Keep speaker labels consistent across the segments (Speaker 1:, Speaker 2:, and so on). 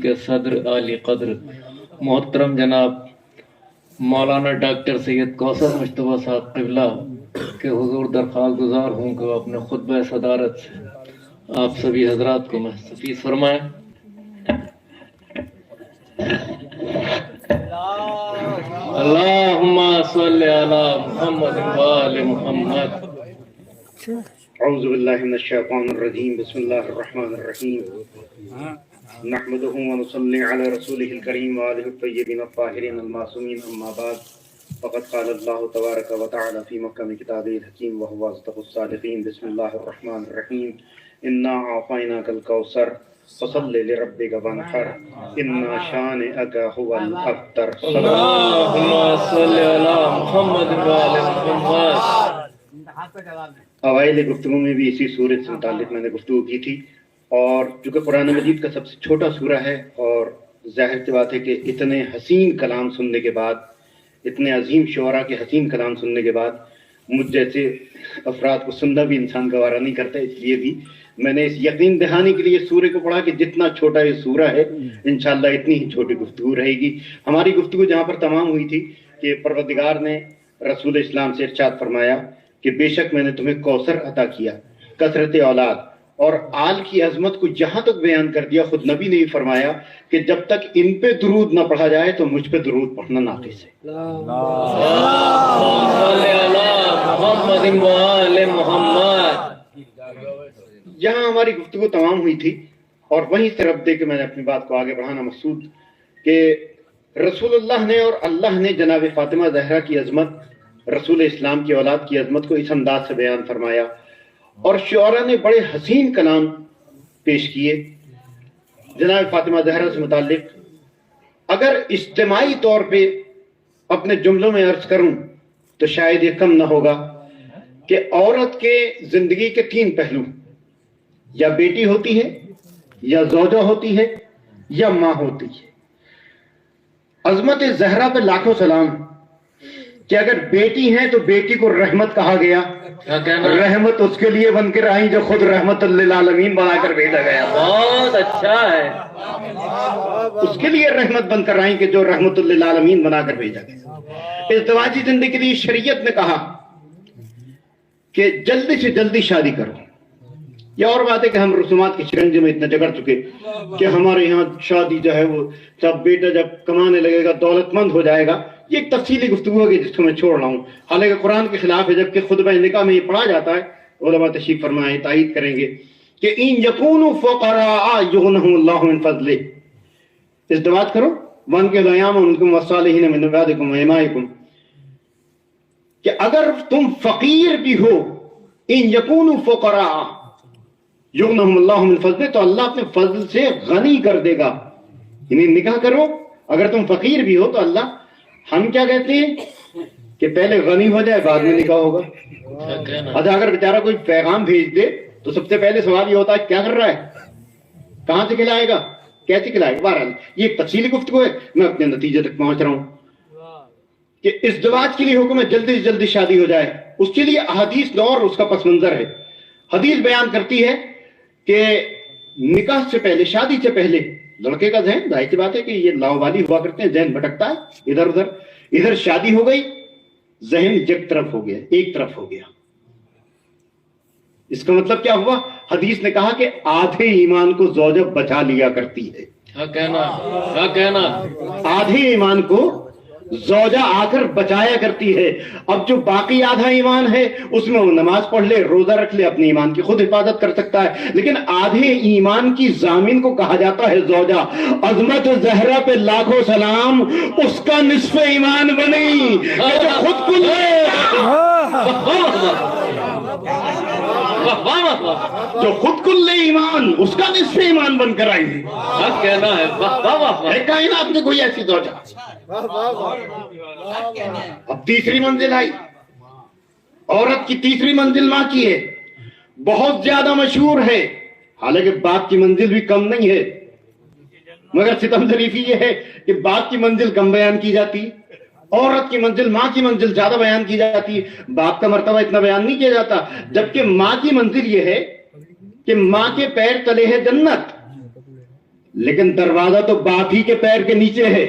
Speaker 1: के सदर आली कद्र मोहतरम जनाब मौलाना डॉक्टर सैयद कौसर मुश्तबा साहब क़िबला के हुजूर दरख्वास्त गुजार हूँ कि अपने खुतबा सदारत से आप सभी हजरात को महसूस फरमाएं। अल्लाहुम्मा सल्लि अला मुहम्मद व आलि मुहम्मद।
Speaker 2: औज़ु बिल्लाहि मिनश शैतानिर रजीम बिस्मिल्लाहिर रहमानिर रहीम नहमदुहु व नुसल्ली अला रसूलिहिल करीम व आलिहि तय्यबीन अत्ताहिरीन अल-मासूमीन अम्मा बाद फ़क़द क़ाल अल्लाहु तबारक व तआला फ़ी महकम किताबिहिल हकीम व हुवा अस्दक़ुस सादिक़ीन बिस्मिल्लाहिर रहमानिर रहीम इन्ना अअतैनाकल कौसर फसल्लि लिरब्बिका वन्हर इन्ना शानिअका हुवल अब्तर।
Speaker 1: अल्लाहुम्मा सल्लि अला मुहम्मद व आलि मुहम्मद।
Speaker 2: अवाइल गुफ्तगू में भी इसी सूरत से मुताल्लिक मैंने गुफ्तगू की थी, और चूँकि कुरान मजीद का सबसे छोटा सूरा है और जाहिर सी बात है कि इतने हसीन कलाम सुनने के बाद, इतने अजीम शुअरा के हसीन कलाम सुनने के बाद मुझ जैसे अफराद को सुनना भी इंसान गवारा नहीं करता, इसलिए भी मैंने इस यकीन दिलाने के लिए सूरे को पढ़ा कि जितना छोटा ये सूरा है इंशाअल्लाह इतनी ही छोटी गुफ्तगू रहेगी। हमारी गुफ्तगू जहाँ पर तमाम हुई थी कि परवरदिगार ने रसूल इस्लाम से इरशाद फरमाया कि बेशक मैंने तुम्हें कौसर अता किया, कसरत औलाद और आल की अजमत को जहां तक बयान कर दिया, खुद नबी ने ही फरमाया कि जब तक इन पे दुरूद ना पढ़ा जाए तो मुझ पे दुरूद पढ़ना नाक़िस है। यहाँ हमारी गुफ्तगू तमाम हुई थी और वहीं से रब दे के मैंने अपनी बात को आगे बढ़ाना मकसूद कि रसूलुल्लाह ने और अल्लाह ने जनाब फातिमा ज़हरा की अजमत, रसूल इस्लाम की औलाद की अजमत को इस अंदाज से बयान फरमाया और शुअरा ने बड़े हसीन कलाम पेश किए जनाब फातिमा ज़हरा से मुताल्लिक। अगर इज्तिमाई तौर पे अपने जुमलों में अर्ज करूं तो शायद ये कम ना होगा कि औरत के जिंदगी के तीन पहलू, या बेटी होती है, या ज़ौजा होती है, या माँ होती है। अजमत ज़हरा पे लाखों सलाम कि अगर बेटी है तो बेटी को रहमत कहा गया। रहमत उसके लिए बन कर आई जो खुद रहमतुल लिल आलमीन बनाकर भेजा गया।
Speaker 1: बहुत अच्छा है।
Speaker 2: उसके लिए रहमत बनकर आई कि जो रहमतुल लिल आलमीन बनाकर भेजा गया। इज़्दिवाजी जिंदगी के लिए शरीयत ने कहा कि जल्दी से जल्दी शादी करो। यह और बात है कि हम रसूमात के शिकंजे में इतने जकड़ चुके कि हमारे यहाँ शादी जो है वो जब बेटा जब कमाने लगेगा दौलतमंद हो जाएगा। ये एक तफसीली गुफ्तगू है जिसको मैं छोड़ रहा हूँ, हालांकि कुरान के खिलाफ है, जबकि खुतबा निकाह में ये पढ़ा जाता है। उलमा तशरीफ फरमाए तायीद करेंगे कि इन यकूनु फुक़रा युग़निहुमुल्लाहु मिन फ़ज़लिही, इज़्दिवाज करो वन के लयाम उनकुम वस्सालिहीन मिन इबादिकुम व इमाइकुम, कि अगर तुम फकीर भी हो, इन यकूनु फुक़रा युग़निहुमुल्लाहु मिन फ़ज़लिही, तो अल्लाह अपने फजल से गनी कर देगा। इन्हें निकाह करो, अगर तुम फकीर भी हो तो अल्लाह, हम क्या कहते हैं कि पहले गनी हो जाए बाद में निकाह होगा। अच्छा, अगर बेचारा कोई पैगाम भेज दे तो सबसे पहले सवाल ये होता है क्या कर रहा है, कहां से खिलाएगा, कैसे खिलाएगा। बहरहाल ये एक तफसीली गुफ्तगू है, मैं अपने नतीजे तक पहुंच रहा हूं कि इज़्दिवाज के लिए हुक्म है जल्दी से जल्दी शादी हो जाए। उसके लिए हदीस और उसका पस मंजर है। हदीस बयान करती है कि निकाह से पहले, शादी से पहले लड़के का जहन, जाहिर सी बात है कि ये लावाली हुआ करते हैं, जहन भटकता है इधर उधर। इधर शादी हो गई, जहन एक तरफ हो गया, एक तरफ हो गया। इसका मतलब क्या हुआ? हदीस ने कहा कि आधे ईमान को ज़ौजा बचा लिया करती है।
Speaker 1: क्या कहना?
Speaker 2: आधे ईमान को ज़ौजा आकर बचाया करती है। अब जो बाकी आधा ईमान है उसमें वो नमाज पढ़ ले, रोजा रख ले, अपने ईमान की खुद हिफाजत कर सकता है, लेकिन आधे ईमान की जामिन को कहा जाता है ज़ौजा। अज़मत ज़हरा पे लाखों सलाम, उसका निस्फ़ ईमान बनी जो खुद कुल जो खुद कुल्ले ईमान, उसका निस्फ़ ईमान बनकर आई है।
Speaker 1: कहना है
Speaker 2: कायनात में कोई ऐसी ज़ौजा। अब तीसरी मंजिल आई, औरत की तीसरी मंजिल मां की है, बहुत ज्यादा मशहूर है। हालांकि बाप की मंजिल भी कम नहीं है, मगर सितम शरीफी ये है कि बाप की मंजिल कम बयान की जाती, औरत की मंजिल, माँ की मंजिल ज्यादा बयान की जाती है, बाप का मर्तबा इतना बयान नहीं किया जाता। जबकि माँ की मंजिल ये है कि माँ के पैर तले है जन्नत, لیکن دروازہ تو باپ ہی کے پیر کے نیچے ہے.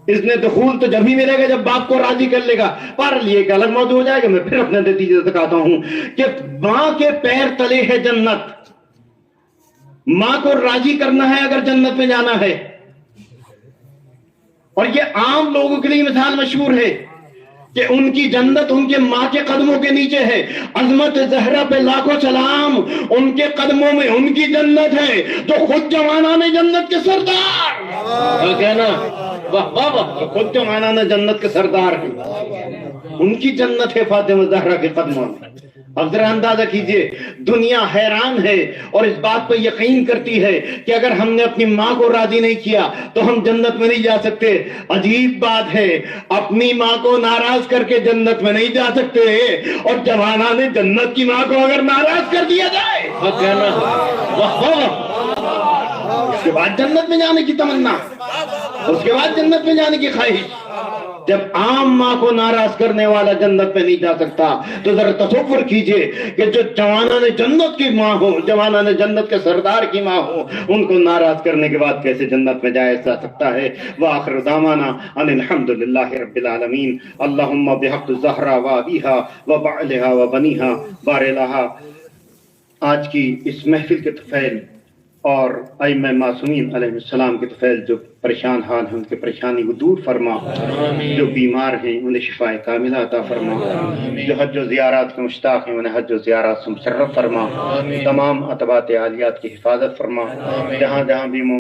Speaker 2: اس نے دخول تو جب ہی ملے گا جب باپ کو راضی کر لے گا. بہرحال یہ ایک الگ موضوع ہو جائے گا. میں پھر اپنے نتیجے تک آتا ہوں کہ ماں کے پیر تلے ہے جنت. ماں کو راضی کرنا ہے اگر جنت میں جانا ہے. اور یہ عام لوگوں کے لیے مثال مشہور ہے کہ ان کی جنت ان کے ماں کے قدموں کے نیچے ہے. عظمت زہرا پہ لاکھوں سلام. ان کے قدموں میں ان کی جنت ہے جو خود جوانان جنت کے سردار.
Speaker 1: کہنا واہ واہ واہ.
Speaker 2: خود جوانان جنت کے سردار ہیں. ان کی جنت ہے فاطمہ زہرا کے قدموں میں. اب ذرا اندازہ کیجئے, دنیا حیران ہے اور اس بات پہ یقین کرتی ہے کہ اگر ہم نے اپنی ماں کو راضی نہیں کیا تو ہم جنت میں نہیں جا سکتے. عجیب بات ہے, اپنی ماں کو ناراض کر کے جنت میں نہیں جا سکتے, اور جوانان جنت کی ماں کو اگر ناراض کر دیا جائے
Speaker 1: کہنا واہ واہ.
Speaker 2: اس کے بعد جنت میں جانے کی تمنا, اس کے بعد جنت میں جانے کی خواہش. جب عام ماں کو ناراض کرنے والا جنت میں نہیں جا سکتا تو ذرا تصور کیجئے کہ جو جوانان جنت کی ماں ہو, جوانان جنت کے سردار کی ماں ہو, ان کو ناراض کرنے کے بعد کیسے جنت میں جایا جا سکتا ہے. وآخر دعوانا ان الحمدللہ رب العالمین. اللہم بحق زہرا و ابیہا و بعلہا و بنیہا بار لہا. آج کی اس محفل کے طفیل اور ائمہ معصومین علیہ السلام کے طفیل جو پریشان حال ہیں ان کے پریشانی کو دور فرما. جو بیمار ہیں انہیں شفاء کاملہ عطا فرما. جو حج و زیارات کے مشتاق ہیں انہیں حج و زیارات سے مشرف فرما. تمام اتباعات عالیات کی حفاظت فرما. جہاں جہاں بھی